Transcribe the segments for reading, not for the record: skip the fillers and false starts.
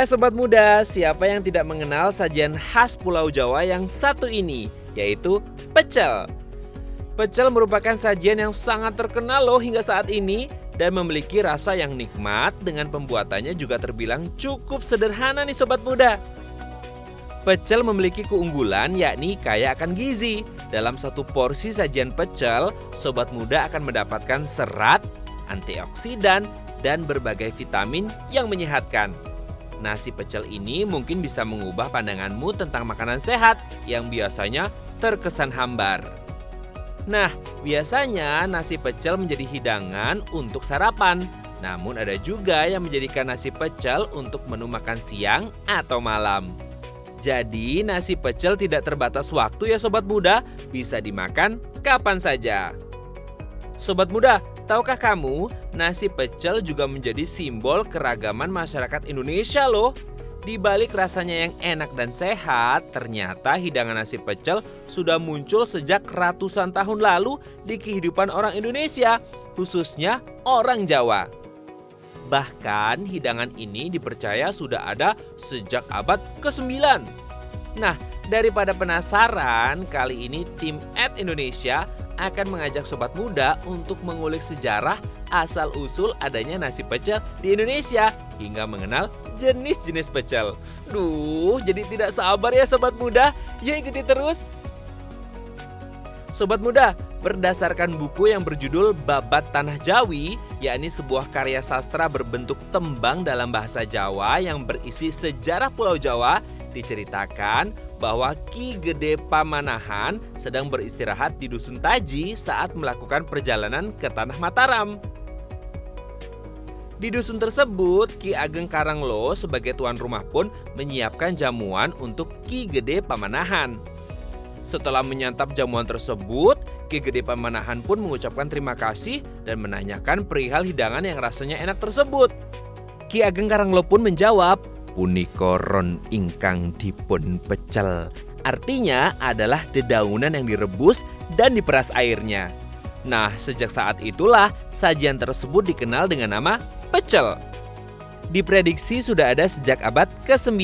Hai Sobat Muda, siapa yang tidak mengenal sajian khas Pulau Jawa yang satu ini, yaitu pecel. Pecel merupakan sajian yang sangat terkenal loh hingga saat ini dan memiliki rasa yang nikmat dengan pembuatannya juga terbilang cukup sederhana nih Sobat Muda. Pecel memiliki keunggulan yakni kaya akan gizi. Dalam satu porsi sajian pecel, Sobat Muda akan mendapatkan serat, antioksidan, dan berbagai vitamin yang menyehatkan. Nasi pecel ini mungkin bisa mengubah pandanganmu tentang makanan sehat yang biasanya terkesan hambar. Nah, biasanya nasi pecel menjadi hidangan untuk sarapan. Namun ada juga yang menjadikan nasi pecel untuk menu makan siang atau malam. Jadi nasi pecel tidak terbatas waktu ya Sobat Muda, bisa dimakan kapan saja. Sobat Muda, tahukah kamu, nasi pecel juga menjadi simbol keragaman masyarakat Indonesia loh. Di balik rasanya yang enak dan sehat, ternyata hidangan nasi pecel sudah muncul sejak ratusan tahun lalu di kehidupan orang Indonesia, khususnya orang Jawa. Bahkan hidangan ini dipercaya sudah ada sejak abad ke-9. Nah, daripada penasaran, kali ini tim @Indonesia akan mengajak Sobat Muda untuk mengulik sejarah asal-usul adanya nasi pecel di Indonesia hingga mengenal jenis-jenis pecel. Jadi tidak sabar ya Sobat Muda, yuk ikuti terus. Sobat Muda, berdasarkan buku yang berjudul Babat Tanah Jawi, yakni sebuah karya sastra berbentuk tembang dalam bahasa Jawa yang berisi sejarah Pulau Jawa, diceritakan bahwa Ki Gede Pamanahan sedang beristirahat di Dusun Taji saat melakukan perjalanan ke Tanah Mataram. Di dusun tersebut, Ki Ageng Karanglo sebagai tuan rumah pun menyiapkan jamuan untuk Ki Gede Pamanahan. Setelah menyantap jamuan tersebut, Ki Gede Pamanahan pun mengucapkan terima kasih dan menanyakan perihal hidangan yang rasanya enak tersebut. Ki Ageng Karanglo pun menjawab, "Punika ron ingkang dipun pecel." Artinya adalah dedaunan yang direbus dan diperas airnya. Nah, sejak saat itulah sajian tersebut dikenal dengan nama pecel. Diprediksi sudah ada sejak abad ke-9.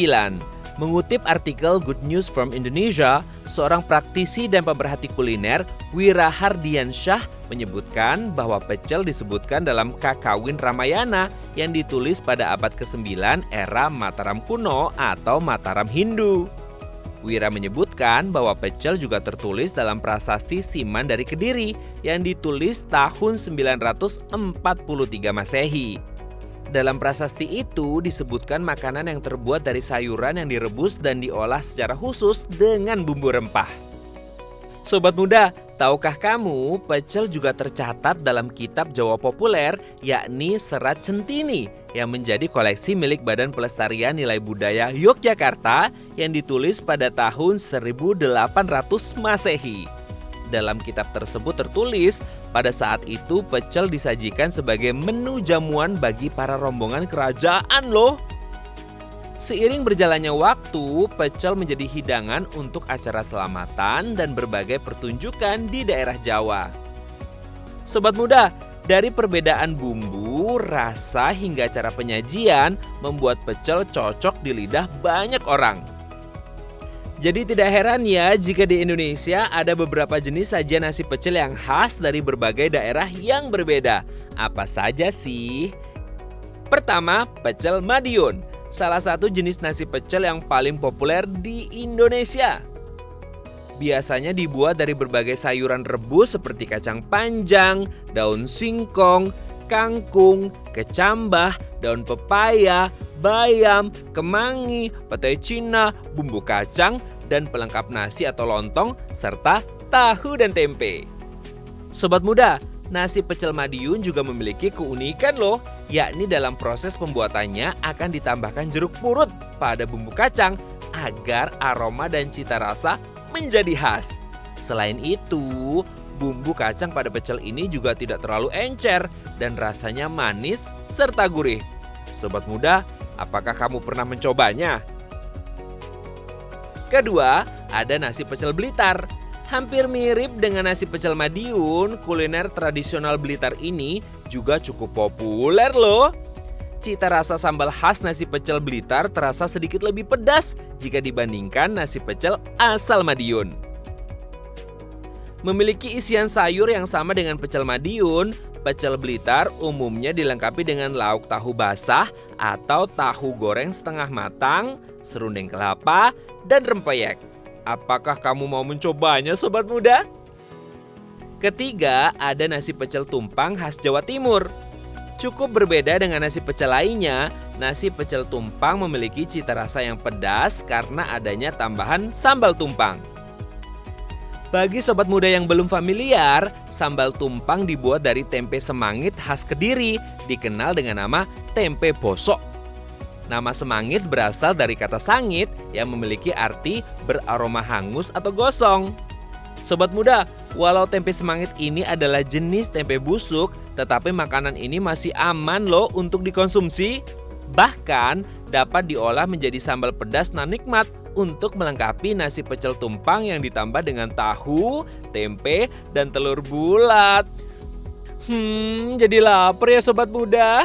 Mengutip artikel Good News from Indonesia, seorang praktisi dan pemerhati kuliner, Wirahardiansyah, menyebutkan bahwa pecel disebutkan dalam Kakawin Ramayana yang ditulis pada abad ke-9 era Mataram kuno atau Mataram Hindu. Wira menyebutkan bahwa pecel juga tertulis dalam prasasti Siman dari Kediri yang ditulis tahun 943 Masehi. Dalam prasasti itu disebutkan makanan yang terbuat dari sayuran yang direbus dan diolah secara khusus dengan bumbu rempah. Sobat Muda, tahukah kamu pecel juga tercatat dalam kitab Jawa populer yakni Serat Centini yang menjadi koleksi milik Badan Pelestarian Nilai Budaya Yogyakarta yang ditulis pada tahun 1800 Masehi. Dalam kitab tersebut tertulis, pada saat itu pecel disajikan sebagai menu jamuan bagi para rombongan kerajaan loh. Seiring berjalannya waktu, pecel menjadi hidangan untuk acara selamatan dan berbagai pertunjukan di daerah Jawa. Sobat Muda, dari perbedaan bumbu, rasa hingga cara penyajian membuat pecel cocok di lidah banyak orang. Jadi tidak heran ya jika di Indonesia ada beberapa jenis sajian nasi pecel yang khas dari berbagai daerah yang berbeda. Apa saja sih? Pertama, pecel Madiun, salah satu jenis nasi pecel yang paling populer di Indonesia. Biasanya dibuat dari berbagai sayuran rebus seperti kacang panjang, daun singkong, kangkung, kecambah, daun pepaya, bayam, kemangi, petai Cina, bumbu kacang, dan pelengkap nasi atau lontong, serta tahu dan tempe. Sobat Muda, nasi pecel Madiun juga memiliki keunikan loh, yakni dalam proses pembuatannya akan ditambahkan jeruk purut pada bumbu kacang agar aroma dan cita rasa menjadi khas. Selain itu, bumbu kacang pada pecel ini juga tidak terlalu encer dan rasanya manis serta gurih. Sobat Muda, apakah kamu pernah mencobanya? Kedua, ada nasi pecel Blitar. Hampir mirip dengan nasi pecel Madiun, kuliner tradisional Blitar ini juga cukup populer loh. Cita rasa sambal khas nasi pecel Blitar terasa sedikit lebih pedas jika dibandingkan nasi pecel asal Madiun. Memiliki isian sayur yang sama dengan pecel Madiun, pecel Blitar umumnya dilengkapi dengan lauk tahu basah atau tahu goreng setengah matang, serundeng kelapa, dan rempeyek. Apakah kamu mau mencobanya, sobat muda? Ketiga, ada nasi pecel tumpang khas Jawa Timur. Cukup berbeda dengan nasi pecel lainnya, nasi pecel tumpang memiliki cita rasa yang pedas karena adanya tambahan sambal tumpang. Bagi sobat muda yang belum familiar, sambal tumpang dibuat dari tempe semangit khas Kediri, dikenal dengan nama tempe bosok. Nama semangit berasal dari kata sangit yang memiliki arti beraroma hangus atau gosong. Sobat muda, walau tempe semangit ini adalah jenis tempe busuk, tetapi makanan ini masih aman loh untuk dikonsumsi. Bahkan dapat diolah menjadi sambal pedas nan nikmat untuk melengkapi nasi pecel tumpang yang ditambah dengan tahu, tempe, dan telur bulat. Jadi lapar ya sobat muda.